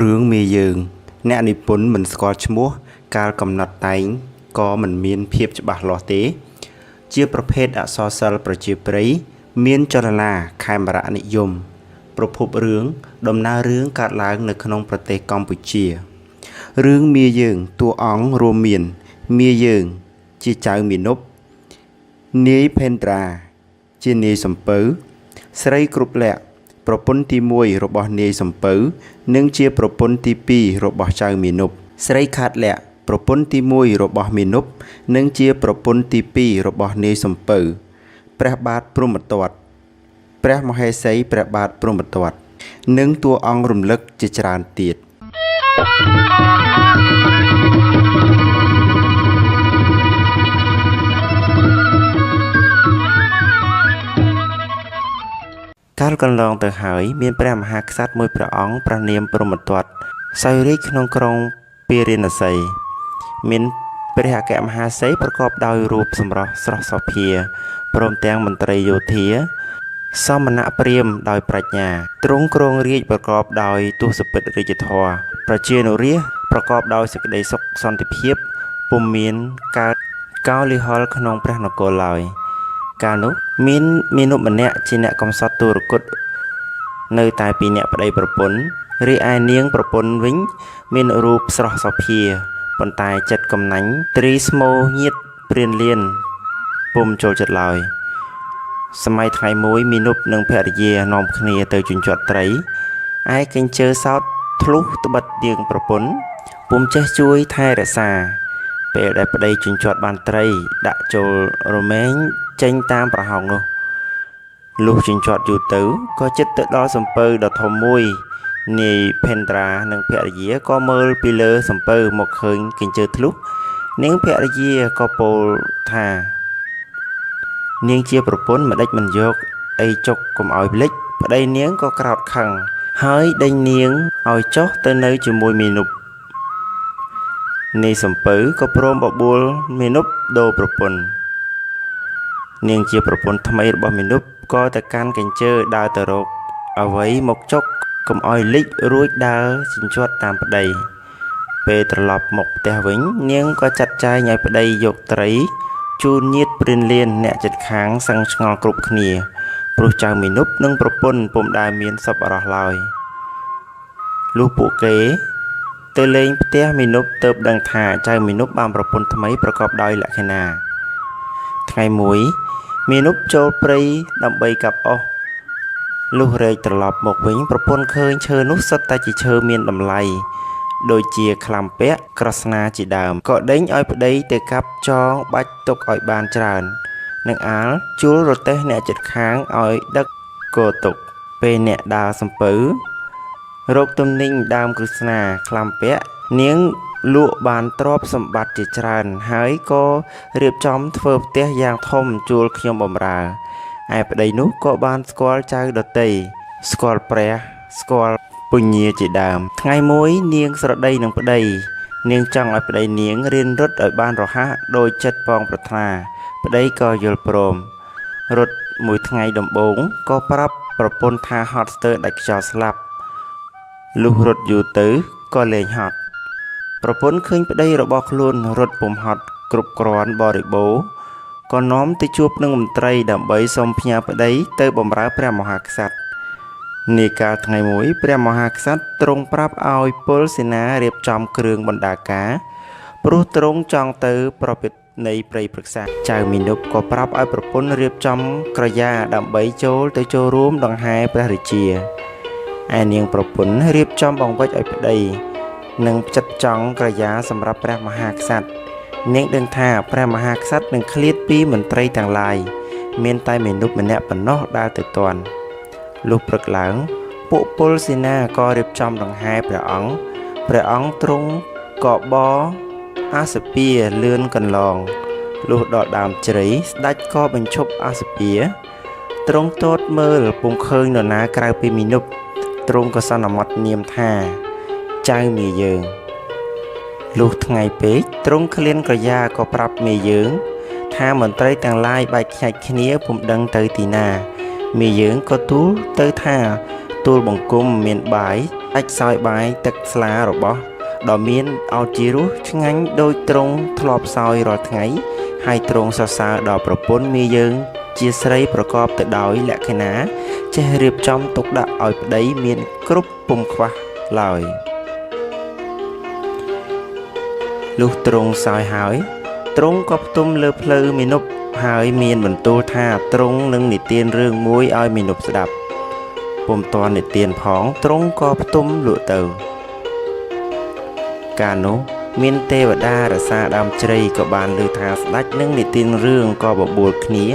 រឿងមេយើងអ្នកនិពន្ធមិនស្គាល់ឈ្មោះកាលកំណត់តែងក៏មិនមានភាពច្បាស់លាស់ទេជាប្រភេទអក្សរសិល្ប៍ប្រជាប្រិយមានចលនាខេមរនិយមប្រភពរឿងដំណើររឿងកើតឡើងនៅក្នុងប្រទេសកម្ពុជារឿងមេយើងតួអង្គរួមមានមេយើងជាចៅមាណពនាយផេនត្រាជានាយសំពៅស្រីគ្រប់លក្ខប្រពន្ធទី1របស់នាយសំពៅនិងជាប្រពន្ធទី2របស់ចៅមាណពស្រីខាតលក្ខប្រពន្ធទី1របស់មាណពនិងជាប្រពន្ធទី2របស់នាយសំពៅព្រះបាទព្រហ្មទត្តព្រះមហេសីព្រះបាទព្រហ្មទត្តនិងតួអង្គរំលឹកជាច្រើនទៀតកាលកន្លងទៅហើយមានព្រះមហាក្សត្រមួយព្រះអង្គព្រះនាមព្រហ្មទត្តសោយរាជ្យក្នុងក្រុងពារាណសីមានព្រះអគ្គមហាសីប្រកបដោយរូបសម្រស់ស្រស់សោភាព្រមទាំងមន្ត្រីយោធាសមណៈព្រាហ្មណ៍ដោយប្រាជ្ញាទ្រង់គ្រងរាជ្យប្រកបដោយទសពិធរាជធម៌ប្រជានុរាស្ត្រប្រកបដោយសេចក្តីសុខសន្តិភាពពុំមានកើតកោលាហលក្នុងព្រះនគរឡើយកាលនោះមានមាណពម្នាក់ជាអ្នកកំសត់ទុរគតនៅតែពីអ្នកប្តីប្រពន្ធរីឯនាងប្រពន្ធវិញមានរូបស្រស់សោភាប៉ុន្តែចិត្តកំណាញ់ត្រីស្មោញៀតព្រានលៀនពុំចូលចិត្តឡើយសម័យថ្ងៃមួយមាណពនិងភរិយានាំគ្នាទៅជញ្ជាត់ត្រីឯកញ្ជើសោតធ្លុះត្បិតនាងប្រពន្ធពុំចេះជួយថែរក្សាពេលដែលប្តីជញ្ជាត់បានត្រីដាក់ចូលរមែងចេញតាមប្រហោងនោះលុះជញ្ជាត់យូរទៅក៏ចិត្តទៅដល់សំពៅដ៏ធំមួយនាយផេនត្រានិងភរិយាក៏មើលពីលើសំពៅមកឃើញកញ្ជើធ្លុះនាងភរិយាក៏ពោលថានាងជាប្រពន្ធមិនដេចមិនយកអីចុកកុំឲ្យភ្លេចប្តីនាងក៏ក្រោធខឹងហើយដេញនាងឲ្យចុះទៅនៅជាមួយមាណពនាយសំពៅក៏ព្រមបបួលមាណពដូរប្រពន្ធនាងជាប្រពន្ធថ្មីរបស់មាណពក៏ទៅកាន់កញ្ជើដើរទៅរកអ្វីមកចុកកុំឲ្យលិចរួចដើរជញ្ជាត់តាមប្តីពេលត្រឡប់មកផ្ទះវិញនាងក៏ចាត់ចែងឲ្យប្តីយកត្រីជូនញាតិព្រានលៀនអ្នកជិតខាងសឹងឆ្ងល់គ្រប់គ្នាព្រោះចៅមាណពនិងប្រពន្ធពុំដែលមានសប្បុរសឡើយលុះពួកគេទៅលេងផ្ទះមាណពទើបដឹងថាចៅមាណពបានប្រពន្ធថ្មីប្រកបដោយលក្ខណៈថ្ងៃមួយមាណពចូលព្រៃដើម្បីកាប់អុសលុះរែកត្រឡប់មកវិញប្រពន្ធឃើញឈើនោះសុទ្ធតែជាឈើមានតម្លៃដូចជាក្លាំពាក់ក្រស្នាជាដើមក៏ដេញឲ្យប្តីទៅកាប់ចងបាច់ទុកឲ្យបានច្រើននឹងអាលជួលរទេះអ្នកជិតខាងឲ្យដឹកគោទុកពេលអ្នកដើរសំពៅរកទំនិញដើមក្រស្នាក្លាំពាក់នាងលក់បានទ្រព្យសម្បត្តិជាច្រើនហើយក៏រៀបចំធ្វើផ្ទះយ៉ាងធំជួលខ្ញុំបម្រើឯប្តីនោះក៏បានស្គាល់ចៅដតីស្គាល់ព្រះស្គាល់ពញាជាដើមថ្ងៃមួយនាងស្រដីនឹងប្តីនាងចង់ឲ្យប្តីនាងរៀនរត់ឲ្យបានរហ័សដោយចិត្តផងប្រាថ្នាប្តីក៏យល់ព្រមរត់មួយថ្ងៃដំបូងក៏ប្រាប់ប្រពន្ធថាហត់ស្ទើរដាច់ខ្យល់ស្លាប់លុះរត់យូរទៅក៏លែងហត់ប្រពន្ធឃើញប្តីរបស់ខ្លួនរត់ពុំហត់គ្រប់គ្រាន់បរិបូរណ៍ក៏នាំទៅជួបនឹងមន្ត្រីដើម្បីសុំផ្ញើប្តីទៅបម្រើព្រះមហាក្សត្រនាកាលថ្ងៃមួយព្រះមហាក្សត្រទ្រង់ប្រាប់ឲ្យពលសេនារៀបចំគ្រឿងបណ្ដាការព្រោះទ្រង់ចង់ទៅប្រពៃនៃព្រៃព្រឹក្សាចៅមាណពក៏ប្រាប់ឲ្យប្រពន្ធរៀបចំក្រយាដើម្បីចូលរួមដង្ហែព្រះរាជាឯនាងប្រពន្ធរៀបចំបង្វិចឲ្យប្តីនិងផ្ចិតចង់ក្រយាសម្រាប់ព្រះមហាក្សត្រនាងដឹងថាព្រះមហាក្សត្រនឹងឃ្លាតពីមន្ត្រីទាំងឡាយមានតែមាណពម្នាក់ប៉ុណ្ណោះដែលទៅទាន់លុះព្រឹកឡើងពួកពលសេនាក៏រៀបចំដង្ហែព្រះអង្គទ្រង់ក៏បអាសពាលឿនកន្លងលុះដល់ដើមជ្រៃស្ដេចក៏បញ្ឈប់អាសពាទ្រង់ទតមើលពុំឃើញនរណាក្រៅពីមាណពទ្រង់ក៏សន្មត់នាមថាចៅមាយើងលុះថ្ងៃពេកទ្រង់ឃ្លានក្រយាក៏ប្រាប់មាយើងថាមន្ត្រីទាំងឡាយបែកខ្ញាច់គ្នាពុំដឹងទៅទីណាមាយើងក៏ទូលទៅថា ទូលបង្គំមានបាយដាច់សោយបាយទឹកស្លារបស់ដ៏មានឱជារសឆ្ងាញ់ដោយទ្រង់ធ្លាប់សោយរាល់ថ្ងៃហើយទ្រង់សរសើរដល់ប្រពន្ធមាយើងជាស្រីប្រកបទៅដោយលក្ខណៈចេះរៀបចំទុកដាក់ឲ្យប្តីមានគ្រប់ពុំខ្វះឡើយលុះទ្រង់សោយហើយទ្រង់ក៏ផ្ទុំលើភ្លៅមាណពហើយមានបន្ទូលថាទ្រង់នឹងនិទានរឿងមួយឲ្យមាណពស្ដាប់ពុំតាន់និទានផងទ្រង់ក៏ផ្ទុំលក់ទៅកាលនោះមានទេវតារក្សាដើមជ្រៃក៏បានឮថាស្ដេចនឹងនិទានរឿងក៏បបួលគ្នា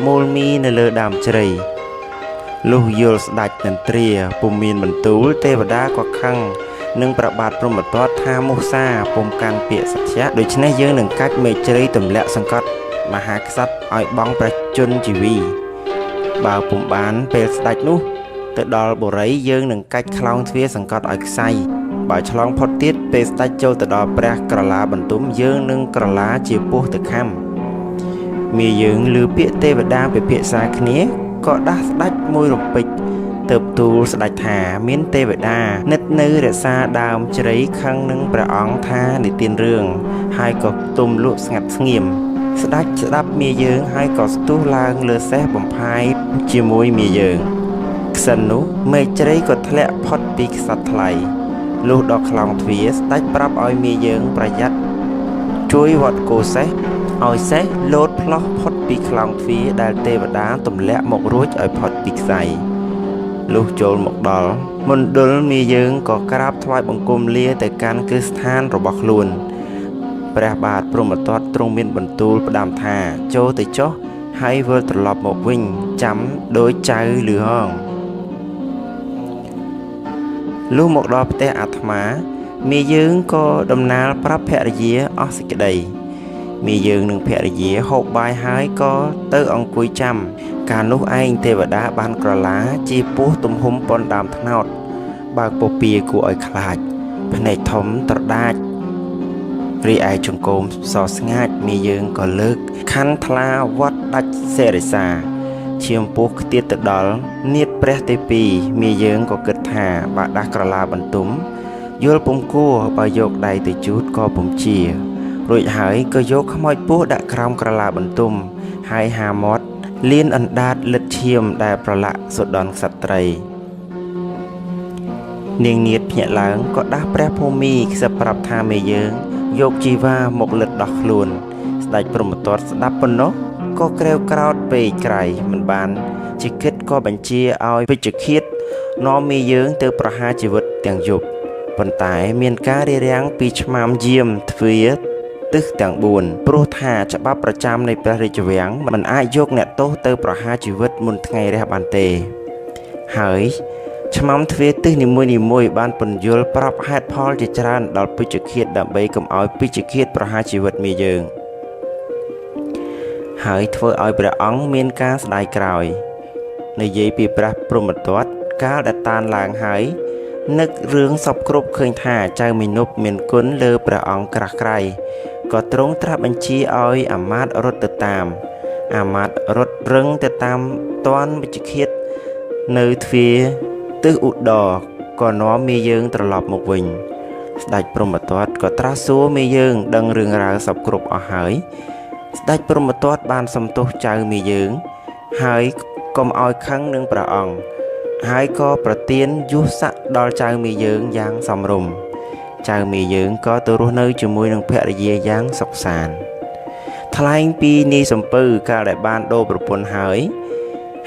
មូលមីនៅលើដើមជ្រៃលុះយល់ស្ដេចនន្ទ្រាពុំមានបន្ទូលទេវតាក៏ខឹងនឹងប្របាទព្រហ្មទត្តថាមុសាពុំកាន់ពាក្យសច្ចៈដូច្នេះយើងនឹងកាច់មេជ្រៃទម្លាក់សង្កត់មហាក្សត្រឲ្យបង់ព្រះជន្មជីវីបើពុំបានពេលស្ដេចនោះទៅដល់បុរីយើងនឹងកាច់ខ្លោងទ្វារសង្កត់ឲ្យខ្សែបើឆ្លងផុតទៀតពេលស្ដេចចូលទៅដល់ព្រះក្រឡាបន្ទុំយើងនឹងក្រឡាជាពោះទៅខំមាយើងឮពាក្យទេវតាពិភាក្សាគ្នាក៏ដាស់ស្ដេចមួយរំពេចទៅទូលស្ដេចថាមានទេវតានិតនៅរក្សាដើមជ្រៃខឹងនឹងព្រះអង្គថានិទានរឿងហើយក៏ទុំលក់ស្ងាត់ស្ងៀមស្ដេចស្ដាប់មាយើងហើយក៏ស្ទុះឡើងលើសេះបំផាយជាមួយមាយើងក្សិននោះមេជ្រៃក៏ធ្លាក់ផុតពីខ្សត្រថ្លៃលុះដល់ខ្លោងទ្វារស្ដេចប្រាប់ឲ្យមាយើងប្រយ័ត្នជួយវត្តគោសេះឲ្យសេះលោតផ្លោះផុតពីខ្លោងទ្វារដែលទេវតាទម្លាក់មករួចឲ្យផុតពីខ្សែលុះចូលមកដល់មណ្ឌលមាយើងក៏ក្រាបថ្វាយបង្គំលាទៅកាន់គ្រឹះស្ថានរបស់ខ្លួនព្រះបាទព្រហ្មទត្តទ្រង់មានបន្ទូលផ្ដាំថាចូលទៅចុះហើយវិលត្រឡប់មកវិញចាំដោយចៅលឺហងលុះមកដល់ផ្ទះអាត្មាមាយើងក៏ដំណាលប្រាប់ភរិយាអស់សេចក្តីមាយើងនិងភរិយាហូបបាយហើយក៏ទៅអង្គុយចាំកាលនោះឯងទេវតាបានក្រឡាជាពស់ទំហំប៉ុនដើមត្នោតបើកពពាគួរឲ្យខ្លាចភ្នែកធំត្រដាចរីឯចង្គមសស្ងាច់មាយើងក៏លើកខណ្ឌថ្លាវត្តដាច់សេរិសាឈាមពោះខ្ទាតទៅដល់នាតព្រះទេពីមាយើងក៏គិតថាបើដាស់ក្រឡាបន្ទុំយល់ពុំគួរបើយកដៃទៅជូតក៏ពុំជារួចហើយក៏យកខ្មោចពស់ដាក់ក្រោមក្រឡាបន្ទុំហើយហាមាត់លៀនអណ្ដាតលិតឈាមដែលប្រឡាក់សុដន់ក្សត្រីនាងនាថភ្ញាក់ឡើងក៏ដាស់ព្រះភូមិខ្សឹបប្រាប់ថាមេយើងយកជីវ៉ាមកលិតដោះខ្លួនស្ដេចព្រហ្មទត្តស្ដាប់ប៉ុណ្ណោះក៏ក្រេវក្រោធពេកក្រៃមិនបានជាគិតក៏បញ្ជាឲ្យវិជ្ជឃាតនាំមេយើងទៅប្រហារជីវិតទាំងយប់ប៉ុន្តែមានការរារាំងពីឆ្មាំយាមទ្វារទិសទាំង4ព្រោះថាច្បាប់ប្រចាំនៃព្រះរាជវាំងមិនអាចយកអ្នកទោសទៅប្រហារជីវិតមុនថ្ងៃរះបានទេហើយឆ្មាំទ្វារទិសនីមួយៗបានពន្យល់ប្រាប់ហេតុផលជាច្រើនដល់ពេជ្ជឃាតដើម្បីកុំឲ្យពេជ្ជឃាតប្រហារជីវិតមាយើងហើយធ្វើឲ្យព្រះអង្គមានការស្ដាយក្រោយនិយាយពីព្រះព្រហ្មទត្តកាលដែលតានឡើងហើយនឹករឿងសពគ្រប់ឃើញថាចៅមាណពមានគុណលើព្រះអង្គក្រាស់ក្រៃក៏ទ្រង់ត្រាស់បញ្ជាឲ្យអាមាត្យរត់ទៅតាមអាមាត្យរត់រឹងទៅតាមតាន់វិជ្ជឃាតនៅទ្វារទិសឧត្តរក៏នាំមាយើងត្រឡប់មកវិញស្ដេចព្រហ្មទត្តក៏ត្រាស់សួរមាយើងដឹងរឿងរ៉ាវសពគ្រប់អស់ហើយស្ដេចព្រហ្មទត្តបានសំទោសចៅមាយើងហើយកុំឲ្យខឹងនឹងព្រះអង្គហើយក៏ប្រទានយុស័ក្តិដល់ចៅមាយើងយ៉ាងសមរម្យចៅមាយើងក៏ទៅរស់នៅជាមួយនឹងភរិយាយ៉ាងសុខសាន្តថ្លែងពីនាយសំពៅកាលដែលបានដូរប្រពន្ធហើយ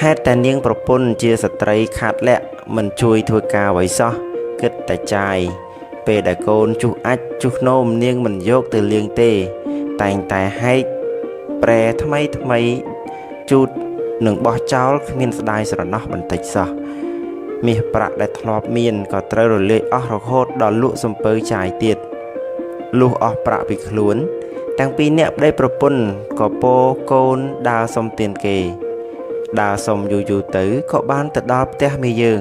ហេតុតែនាងប្រពន្ធជាស្ត្រីខាតលក្ខមិនជួយធ្វើការអ្វីសោះគិតតែចាយពេលដែលកូនជុះអាចជុះនោមនាងមិនយកទៅលាងទេតែងតែហែកប្រែថ្មីជូតនឹងបោះចោលគ្មានស្ដាយស្រណោះបន្តិចសោះមាសប្រាក់ដែលធ្លាប់មានក៏ត្រូវរលាយអស់រហូតដល់លក់សំពៅចាយទៀតលុះអស់ប្រាក់ពីខ្លួនទាំងពីរនាក់ប្តីប្រពន្ធក៏ពោកូនដើរសុំទានគេដើរសុំយូរទៅក៏បានទៅដល់ផ្ទះមាយើង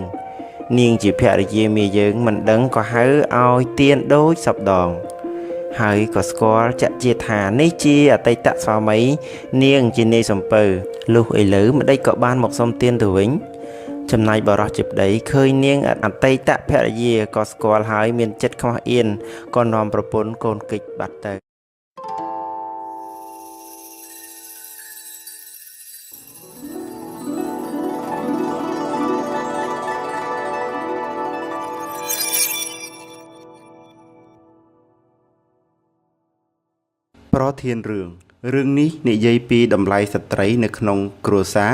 នាងជាភរិយាមាយើងមិនដឹងក៏ហៅឲ្យទានដូចសពដងហើយក៏ស្គាល់ចាក់ជាថានេះជាអតីតស្វាមីនាងជានាយសំពៅលុះឥឡូវម្ដេចក៏បានមកសុំទានទៅវិញ ចំណែកបរោះជាប្តីឃើញនាងអតីតភរិយាក៏ស្គាល់ហើយមានចិត្តខ្មាស់អៀនក៏នាំប្រពន្ធកូនកិច្ចបាត់ទៅប្រធានរឿងនេះនិយាយពីតម្លៃស្ត្រីនៅក្នុងគ្រួសារ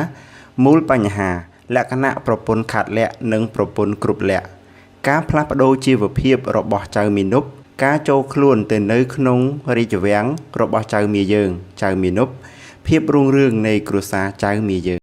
មូលបញ្ហាលក្ខណៈប្រពន្ធខាត់លក្ខនិងប្រពន្ធគ្រប់លក្ខការផ្លាស់ប្ដូរជីវភាពរបស់ចៅមាណពការចូលខ្លួនទៅនៅក្នុងរាជវាំងរបស់ចៅមាយើងចៅមាណពភាពរុងរឿងនៃគ្រួសារចៅមាយើង